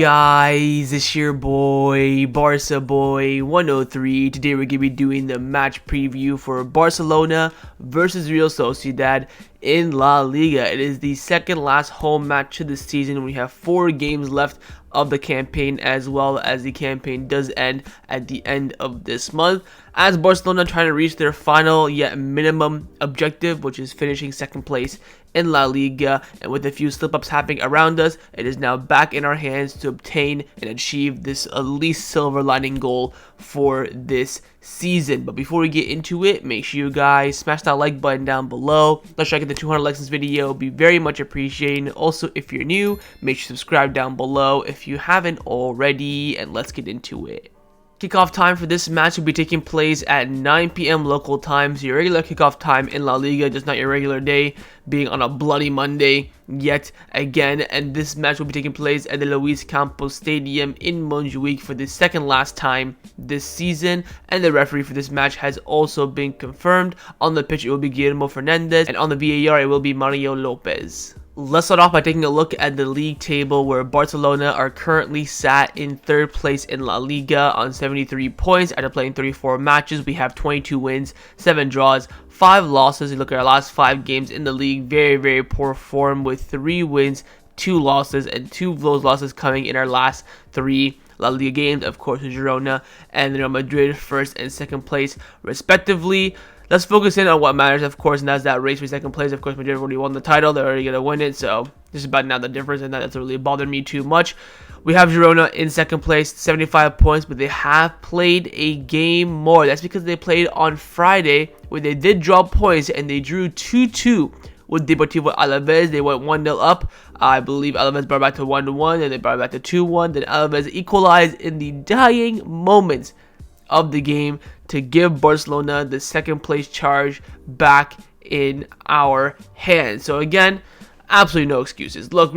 guys, it's your boy, Barca Boy 103. Today we're going to be doing the match preview for Barcelona versus Real Sociedad in La Liga. It is the second last home match of the season. We have 4 games left of the campaign, as well as the campaign does end at the end of this month, as Barcelona trying to reach their final yet minimum objective, which is finishing second place in La Liga. And with a few slip-ups happening around us, it is now back in our hands to obtain and achieve this at least silver lining goal for this season. But before we get into it, make sure you guys smash that like button down below. Let's try to get the 200 likes in this video. It'd be very much appreciated. Also, if you're new, make sure to subscribe down below if you haven't already, and let's get into it. Kickoff time for this match will be taking place at 9 p.m. local time, so your regular kickoff time in La Liga, just not your regular day, being on a bloody Monday yet again. And this match will be taking place at the Lluís Companys Stadium in Montjuic for the second last time this season. And the referee for this match has also been confirmed. On the pitch it will be Guillermo Fernandez, and on the VAR it will be Mario Lopez. Let's start off by taking a look at the league table, where Barcelona are currently sat in 3rd place in La Liga on 73 points after playing 34 matches. We have 22 wins, 7 draws, 5 losses. You look at our last 5 games in the league, very poor form with 3 wins, 2 losses, and 2 of those losses coming in our last 3 La Liga games, of course, with Girona and Real Madrid 1st and 2nd place respectively. Let's focus in on what matters, of course, and that's that race for 2nd place. Of course, Madrid already won the title. They're already going to win it, so this is about now the difference, and that doesn't really bother me too much. We have Girona in 2nd place, 75 points, but they have played a game more. That's because they played on Friday, where they did draw points, and they drew 2-2 with Depotivo Alaes. They went 1-0 up. I believe Alaves brought back to 1-1, and they brought it back to 2-1. Then Alaves equalized in the dying moments of the game to give Barcelona the 2nd place charge back in our hands. So again, absolutely no excuses. Look,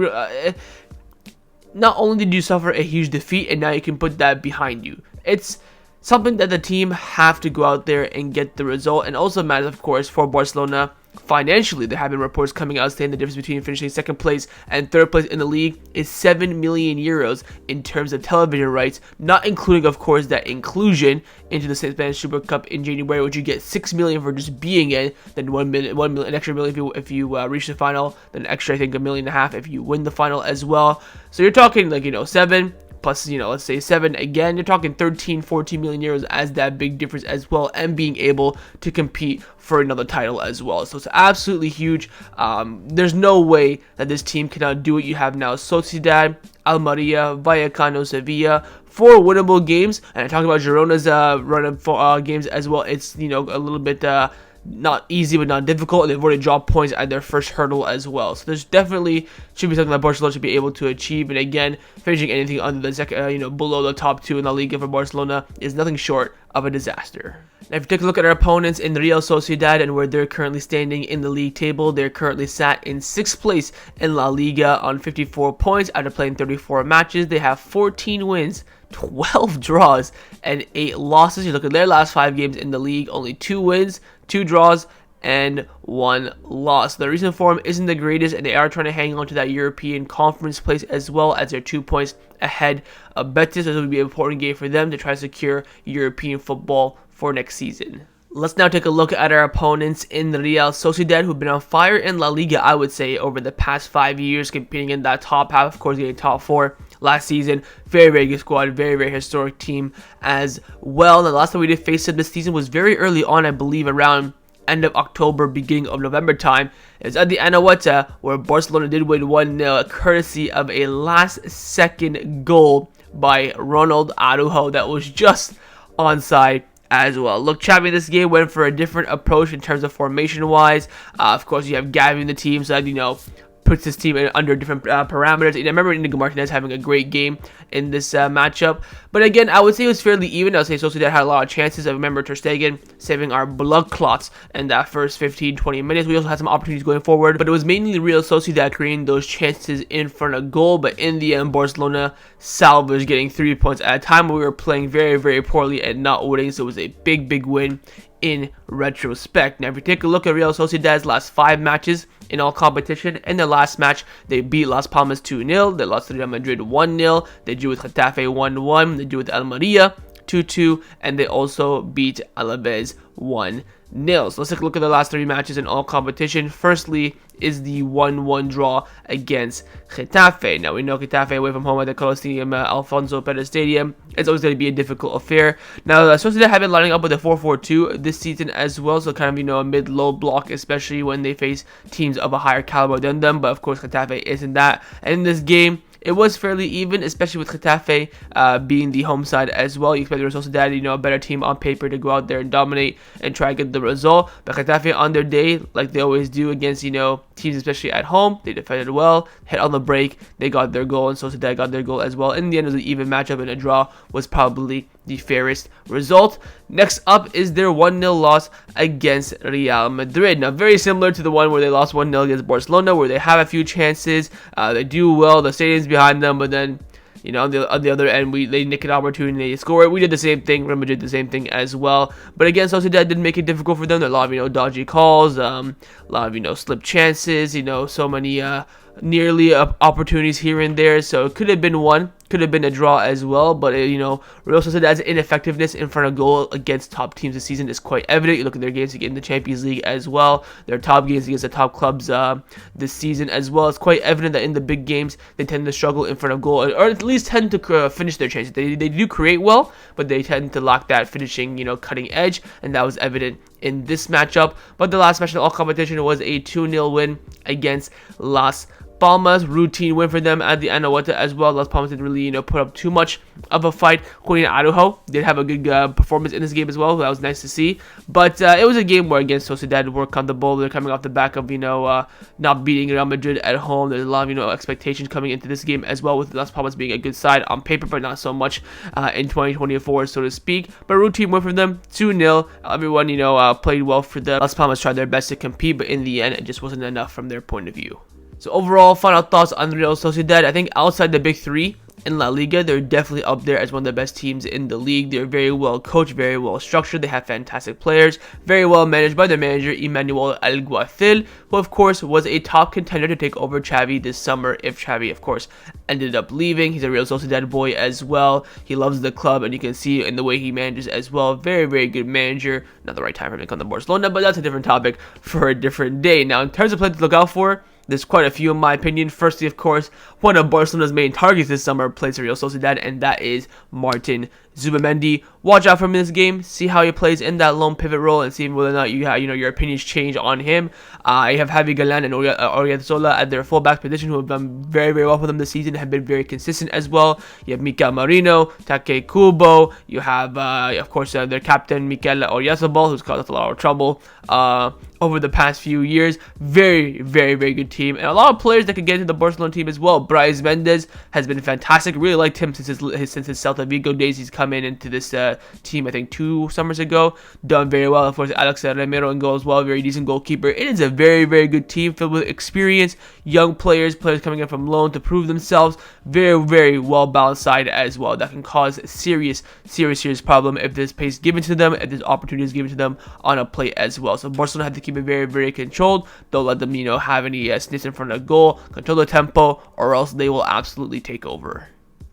not only did you suffer a huge defeat, and now you can put that behind you. It's something that the team have to go out there and get the result, and also matters, of course, for Barcelona financially. There have been reports coming out saying the difference between finishing 2nd place and 3rd place in the league is 7 million euros in terms of television rights, not including, of course, that inclusion into the Spanish Super Cup in January, which you get 6 million for just being in, then 1 million, an extra million if you reach the final, then an extra, I think, $1.5 million if you win the final as well. So you're talking, like, 7 plus, let's say 7 again, you're talking 13-14 million euros as that big difference as well, and being able to compete for another title as well. So it's absolutely huge. There's no way that this team cannot do it. You have now Sociedad, Almeria, Vallecano, Sevilla, 4 winnable games, and I talked about Girona's run of games as well. It's a little bit not easy but not difficult, and they've already dropped points at their first hurdle as well. So there's definitely should be something that Barcelona should be able to achieve. And again, finishing anything under the second, below the top 2 in La Liga for Barcelona is nothing short of a disaster. Now, if you take a look at our opponents in Real Sociedad and where they're currently standing in the league table, they're currently sat in 6th place in La Liga on 54 points after playing 34 matches. They have 14 wins, 12 draws, and 8 losses. You look at their last 5 games in the league, only 2 wins, 2 draws, and 1 loss. The recent form isn't the greatest, and they are trying to hang on to that European Conference place, as well as their 2 points ahead of Betis. This will be an important game for them to try to secure European football for next season. Let's now take a look at our opponents in the Real Sociedad, who've been on fire in La Liga, I would say, over the past 5 years, competing in that top half, of course, getting top 4 last season. Very good squad, very historic team as well. The last time we did face them this season was very early on, I believe, around end of October, beginning of November time. It was at the Annoucement, where Barcelona did win 1-0, courtesy of a last-second goal by Ronald Araujo that was just onside as well. Look, Xavi in this game went for a different approach in terms of formation-wise. Of course, you have Gavi in the team, so that, puts his team under different parameters. And I remember Inigo Martinez having a great game in this matchup. But again, I would say it was fairly even. I would say Sociedad had a lot of chances. I remember Ter Stegen saving our blood clots in that first 15-20 minutes. We also had some opportunities going forward, but it was mainly Real Sociedad creating those chances in front of goal. But in the end, Barcelona salvaged getting 3 points at a time. We were playing very poorly and not winning, so it was a big win in retrospect. Now, if you take a look at Real Sociedad's last 5 matches in all competition, in the last match, they beat Las Palmas 2-0, they lost to Real Madrid 1-0, they drew with Getafe 1-1, they drew with Almeria 2-2, and they also beat Alaves 1-0. So let's take a look at the last 3 matches in all competition. Firstly is the 1-1 draw against Getafe. Now, we know Getafe away from home at the Coliseum Alfonso Perez Stadium. It's always going to be a difficult affair. Now, Sociedad have been lining up with a 4-4-2 this season as well, so kind of, a mid-low block, especially when they face teams of a higher caliber than them. But of course, Getafe isn't that. And in this game, it was fairly even, especially with Getafe being the home side as well. You expect Real Sociedad, a better team on paper, to go out there and dominate and try to get the result. But Getafe, on their day, like they always do against, teams, especially at home, they defended well, hit on the break, they got their goal, and Sociedad got their goal as well. In the end, it was an even matchup, and a draw was probably the fairest result. Next up is their 1-0 loss against Real Madrid. Now, very similar to the one where they lost 1-0 against Barcelona, where they have a few chances, they do well, the stadium's behind them, but then on the other end, they nick an opportunity, they score it. We did the same thing. Real Madrid did the same thing as well. But again, Sociedad didn't make it difficult for them. There are a lot of dodgy calls, a lot of slip chances. So many nearly opportunities here and there. So it could have been one. Could have been a draw as well, but Real Sociedad's ineffectiveness in front of goal against top teams this season is quite evident. You look at their games in the Champions League as well, their top games against the top clubs this season as well. It's quite evident that in the big games they tend to struggle in front of goal, or at least tend to finish their chances. They do create well, but they tend to lack that finishing, cutting edge, and that was evident in this matchup. But the last match in all competition was a 2-0 win against Las Palmas. Routine win for them at the Anoeta as well. Las Palmas didn't really, put up too much of a fight. Julian Araujo did have a good performance in this game as well. That was nice to see. But it was a game where, against Sociedad, work on the ball. They're coming off the back of, not beating Real Madrid at home. There's a lot of, expectations coming into this game as well, with Las Palmas being a good side on paper, but not so much in 2024, so to speak. But routine win for them, 2-0. Everyone, played well for them. Las Palmas tried their best to compete, but in the end, it just wasn't enough from their point of view. So overall, final thoughts on Real Sociedad. I think outside the big three in La Liga, they're definitely up there as one of the best teams in the league. They're very well coached, very well structured. They have fantastic players, very well managed by their manager, Emmanuel Alguacil, who of course was a top contender to take over Xavi this summer if Xavi, of course, ended up leaving. He's a Real Sociedad boy as well. He loves the club, and you can see in the way he manages as well. Very, very good manager. Not the right time for him to come to Barcelona, but that's a different topic for a different day. Now, in terms of players to look out for, there's quite a few in my opinion. Firstly, of course, one of Barcelona's main targets this summer plays for Real Sociedad, and that is Martin Zubimendi. Watch out for him in this game. See how he plays in that lone pivot role, and see whether or not your opinions change on him. You have Javi Galan and Oriezola at their fullback position, who have done very, very well for them this season, have been very consistent as well. You have Mikel Merino, Take Kubo. You have, of course, their captain Mikel Oyarzabal, who's caused us a lot of trouble over the past few years. Very, very, very good team, and a lot of players that could get into the Barcelona team as well. Brais Mendes has been fantastic. Really liked him since his Celta Vigo days. He's come into this team, I think, 2 summers ago. Done very well. Of course, Alex Remero in goal as well. Very decent goalkeeper. It is a very, very good team filled with experience, young players coming in from loan to prove themselves. Very, very well balanced side as well. That can cause serious problem if there's pace given to them, if there's opportunities given to them on a play as well. So Barcelona have to keep it very, very controlled. Don't let them, have any sniffs in front of goal. Control the tempo, or else they will absolutely take over.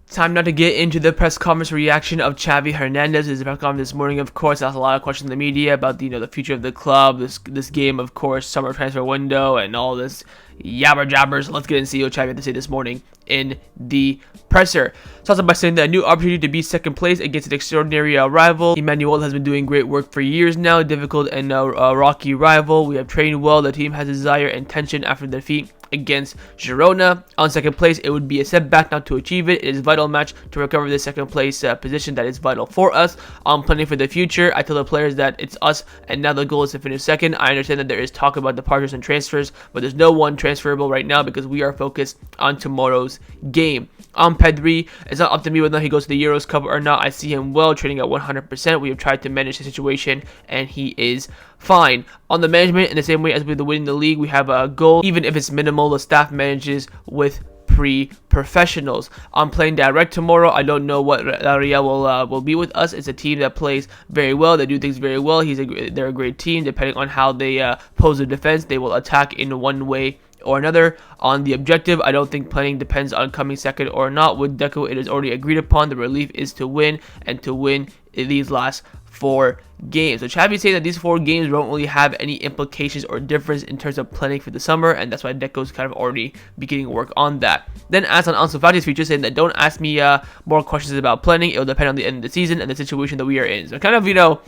Time now to get into the press conference reaction of Xavi Hernandez. His press conference this morning, of course, asked a lot of questions in the media about the future of the club, this game, of course, summer transfer window, and all this yabber jabbers. Let's get and see what Xavi had to say this morning in the presser. Starts off by saying that a new opportunity to be second place against an extraordinary rival. Emmanuel has been doing great work for years now. Difficult and rocky rival. We have trained well. The team has desire and tension after the defeat against Girona. On second place, it would be a setback not to achieve it. It is a vital match to recover the second place position that is vital for us. I'm planning for the future. I tell the players that it's us, and now the goal is to finish second. I understand that there is talk about departures and transfers, but there's no one transferable right now because we are focused on tomorrow's game. On Pedri, it's not up to me whether he goes to the Euros Cup or not. I see him well, training at 100%. We have tried to manage the situation, and he is fine. On the management, in the same way as with winning the league, we have a goal. Even if it's minimal, the staff manages with pre-professionals. I'm playing direct tomorrow. I don't know what Real will be with us. It's a team that plays very well. They do things very well. They're a great team. Depending on how they pose their defense, they will attack in one way or another. On the objective, I don't think planning depends on coming second or not. With Deco, it is already agreed upon. The relief is to win, and to win in these last 4 games. So Xavi saying that these 4 games won't really have any implications or difference in terms of planning for the summer, and that's why Deco's kind of already beginning work on that. Then asked on Ansu Fati's feature, saying that don't ask me more questions about planning. It will depend on the end of the season and the situation that we are in. So kind of,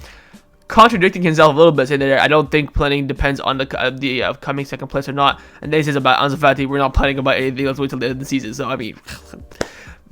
contradicting himself a little bit, saying that I don't think planning depends on the coming second place or not. And then he says about Ansu Fati, we're not planning about anything. Let's wait till the end of the season. So I mean,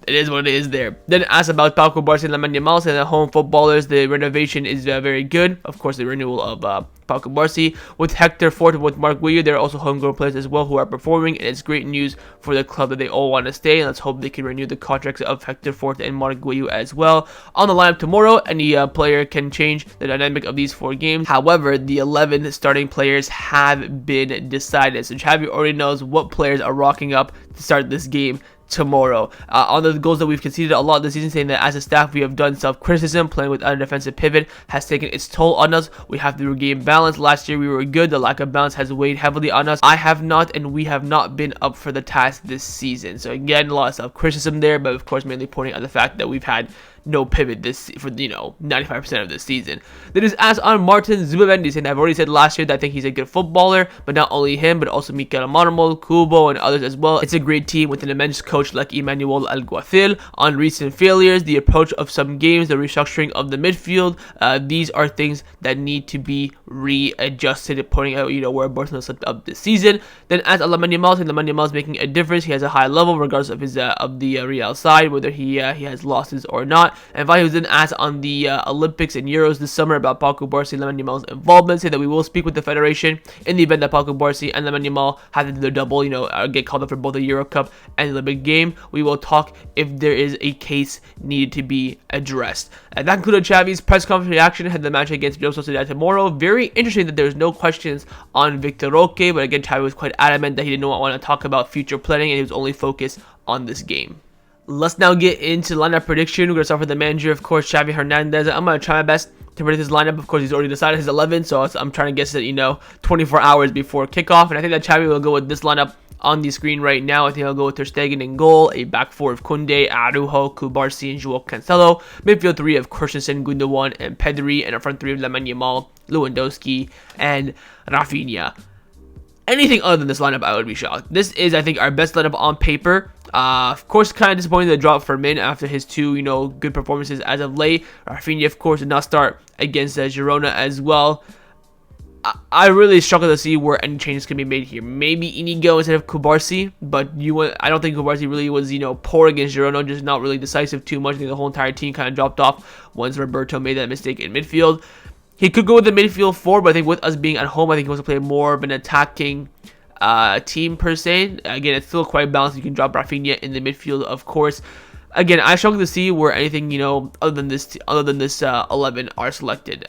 it is what it is there. Then asked about Pau Cubarsí and Lamine Yamal, saying that home footballers, the renovation is very good. Of course, the renewal of Pau Cubarsí. With Hector Fort, with Marc Guiu, there are also homegrown players as well who are performing, and it's great news for the club that they all want to stay. And let's hope they can renew the contracts of Hector Fort and Marc Guiu as well. On the lineup tomorrow, any player can change the dynamic of these 4 games. However, the 11 starting players have been decided, so Xavi already knows what players are rocking up to start this game tomorrow. On the goals that we've conceded a lot this season, saying that as a staff we have done self-criticism. Playing without a defensive pivot has taken its toll on us. We have to regain balance. Last year we were good. The lack of balance has weighed heavily on us. I have not, and we have not been up for the task this season. So again, a lot of self-criticism there, but of course mainly pointing out the fact that we've had no pivot this for 95% of this season. Then is asked on Martin Zubimendi, saying I've already said last year that I think he's a good footballer, but not only him, but also Mikel Marmol, Kubo, and others as well. It's a great team with an immense coach like Emmanuel Alguacil. On recent failures, the approach of some games, the restructuring of the midfield, these are things that need to be readjusted, pointing out where Barcelona slipped up this season. Then as Lamine Yamal, saying Lamine Yamal is making a difference. He has a high level regardless of his the Real side, whether he has losses or not. And Vahid was then asked on the Olympics and Euros this summer about Pau Cubarsí and Lamine Yamal's involvement, saying that we will speak with the federation in the event that Pau Cubarsí and Lamine Yamal have to do their double, get called up for both the Euro Cup and the Olympic game. We will talk if there is a case needed to be addressed. And that concluded Xavi's press conference reaction ahead of the match against Real Sociedad tomorrow. Very interesting that there's no questions on Victor Roque, but again, Xavi was quite adamant that he didn't want to talk about future planning and he was only focused on this game. Let's now get into lineup prediction. We're going to start with the manager, of course, Xavi Hernandez. I'm going to try my best to predict his lineup. Of course, he's already decided his 11, so I'm trying to guess it, 24 hours before kickoff. And I think that Xavi will go with this lineup on the screen right now. I think I'll go with Ter Stegen in goal, a back 4 of Koundé, Araujo, Cubarsí, and João Cancelo. Midfield 3 of Christensen, Gundogan, and Pedri, and a front 3 of Lamine Yamal, Lewandowski, and Raphinha. Anything other than this lineup, I would be shocked. This is, I think, our best lineup on paper. Of course, kind of disappointing the drop for Min after his 2, good performances as of late. Raphinha, of course, did not start against Girona as well. I really struggle to see where any changes can be made here. Maybe Inigo instead of Cubarsí, but I don't think Cubarsí really was, poor against Girona, just not really decisive too much. I think the whole entire team kind of dropped off once Roberto made that mistake in midfield. He could go with the midfield 4, but I think with us being at home, I think he wants to play more of an attacking team per se. Again, it's still quite balanced. You can drop Raphinha in the midfield, of course. Again, I struggle to see where anything other than this 11 are selected.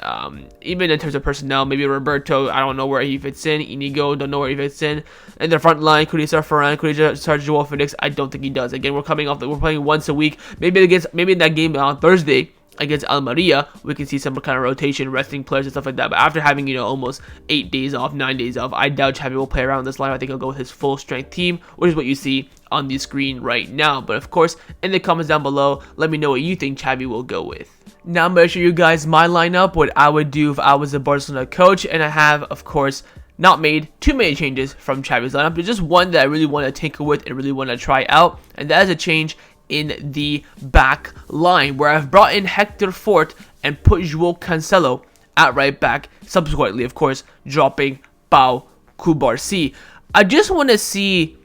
Even in terms of personnel, maybe Roberto, I don't know where he fits in. Inigo, don't know where he fits in. And the front line, could he start Ferran? Could he start João Felix? I don't think he does. Again, we're playing once a week. Maybe in that game on Thursday against Almeria, we can see some kind of rotation, resting players and stuff like that. But after having, almost 8 days off, 9 days off, I doubt Xavi will play around this line. I think he'll go with his full strength team, which is what you see on the screen right now. But of course, in the comments down below, let me know what you think Xavi will go with. Now I'm going to show you guys my lineup, what I would do if I was a Barcelona coach. And I have, of course, not made too many changes from Xavi's lineup. There's just one that I really want to tinker with and really want to try out. And that is a change in the back line, where I've brought in Hector Fort and put João Cancelo at right back, subsequently, of course, dropping Pau Cubarsí. I just want to see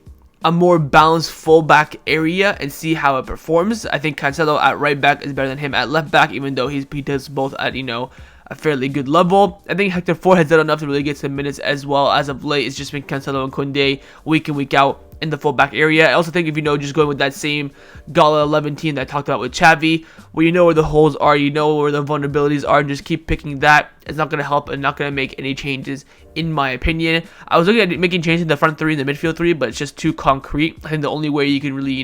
a more balanced fullback area and see how it performs. I think Cancelo at right back is better than him at left back, even though he does both at, a fairly good level. I think Hector Fort has done enough to really get some minutes as well. As of late, it's just been Cancelo and Koundé week in, week out in the fullback area. I also think if just going with that same Gala 11 team that I talked about with Xavi, where you know where the holes are, you know where the vulnerabilities are, and just keep picking that, it's not going to help and not going to make any changes, in my opinion. I was looking at making changes in the front three and the midfield three, but it's just too concrete. I think the only way you can really,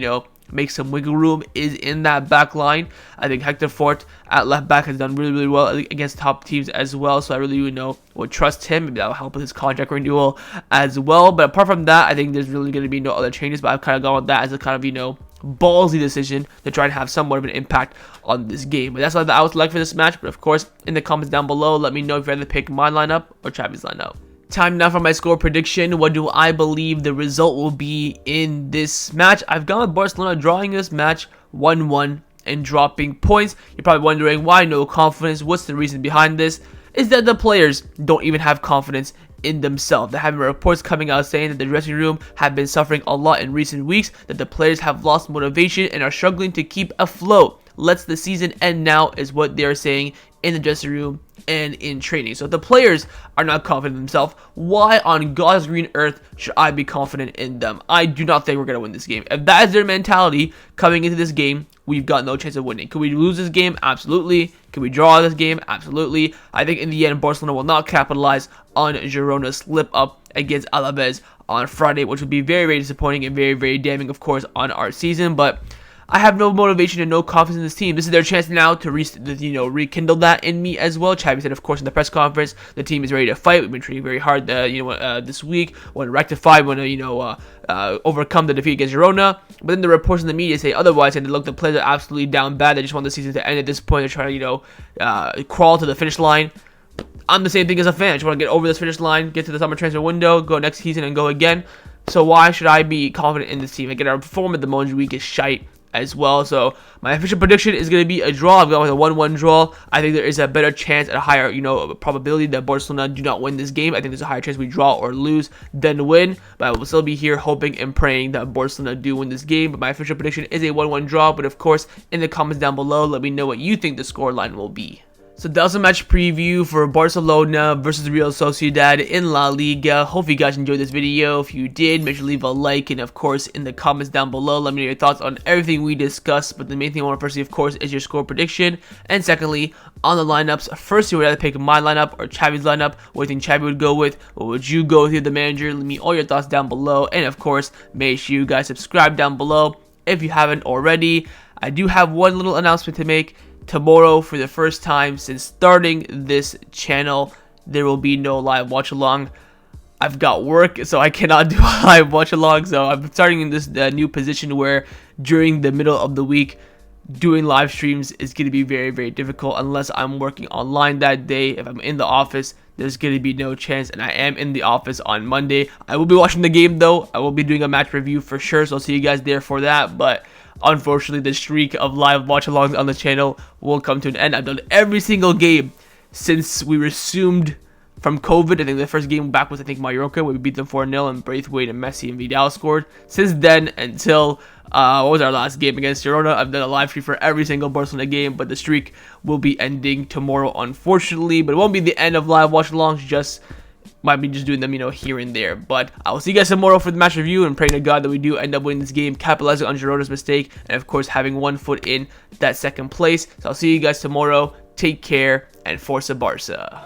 make some wiggle room is in that back line. I think Hector Fort at left back has done really, really well against top teams as well, so I really would trust him. Maybe that will help with his contract renewal as well. But apart from that, I think there's really going to be no other changes, but I've kind of gone with that as a kind of ballsy decision to try and have somewhat of an impact on this game. But that's what I would like for this match. But of course, in the comments down below, let me know if you'd rather pick my lineup or Xavi's lineup. Time now for my score prediction. What do I believe the result will be in this match? I've gone with Barcelona drawing this match 1-1 and dropping points. You're probably wondering why no confidence. What's the reason behind this? Is that the players don't even have confidence in themselves. There have been reports coming out saying that the dressing room have been suffering a lot in recent weeks, that the players have lost motivation and are struggling to keep afloat. Let's the season end now is what they're saying in the dressing room and in training. So if the players are not confident in themselves, why on God's green earth should I be confident in them? I do not think we're going to win this game. If that is their mentality coming into this game, we've got no chance of winning. Could we lose this game? Absolutely. Could we draw this game? Absolutely. I think in the end, Barcelona will not capitalize on Girona's slip up against Alaes on Friday, which would be very, very disappointing and very, very damning, of course, on our season. But I have no motivation and no confidence in this team. This is their chance now to rekindle that in me as well. Xavi said, of course, in the press conference, the team is ready to fight. We've been training very hard, this week. Want to rectify, want to, overcome the defeat against Girona. But then the reports in the media say otherwise, and look, the players are absolutely down bad. They just want the season to end at this point. They're trying to, crawl to the finish line. I'm the same thing as a fan. I just want to get over this finish line, get to the summer transfer window, go next season, and go again. So why should I be confident in this team? Again, our performance at the moment week is shite as well. So my official prediction is going to be a draw. I've gone with a 1-1 draw. I think there is a better chance at a higher, probability that Barcelona do not win this game. I think there's a higher chance we draw or lose than win. But I will still be here hoping and praying that Barcelona do win this game. But my official prediction is a 1-1 draw. But of course, in the comments down below, let me know what you think the scoreline will be. So that was a match preview for Barcelona versus Real Sociedad in La Liga. Hope you guys enjoyed this video. If you did, make sure to leave a like, and of course in the comments down below, let me know your thoughts on everything we discussed. But the main thing I want to firstly, of course, is your score prediction, and secondly, on the lineups. First, you would either pick my lineup or Xavi's lineup. What do you think Xavi would go with? What would you go with? You're the manager. Leave me all your thoughts down below, and of course, make sure you guys subscribe down below if you haven't already. I do have one little announcement to make. Tomorrow, for the first time since starting this channel, there will be no live watch along. I've got work, so I cannot do a live watch along. So I'm starting in this new position where during the middle of the week, doing live streams is going to be very, very difficult unless I'm working online that day. If I'm in the office, there's going to be no chance, and I am in the office on Monday. I will be watching the game, though. I will be doing a match review for sure, so I'll see you guys there for that. But unfortunately, the streak of live watch-alongs on the channel will come to an end. I've done every single game since we resumed from COVID. I think the first game back was, Mallorca, where we beat them 4-0, and Braithwaite and Messi and Vidal scored. Since then, until what was our last game against Girona, I've done a live stream for every single Barcelona game, but the streak will be ending tomorrow, unfortunately. But it won't be the end of live watch-alongs, just might be just doing them, here and there. But I will see you guys tomorrow for the match review, and praying to God that we do end up winning this game, capitalizing on Girona's mistake, and of course having one foot in that second place. So I'll see you guys tomorrow. Take care, and Forza Barca.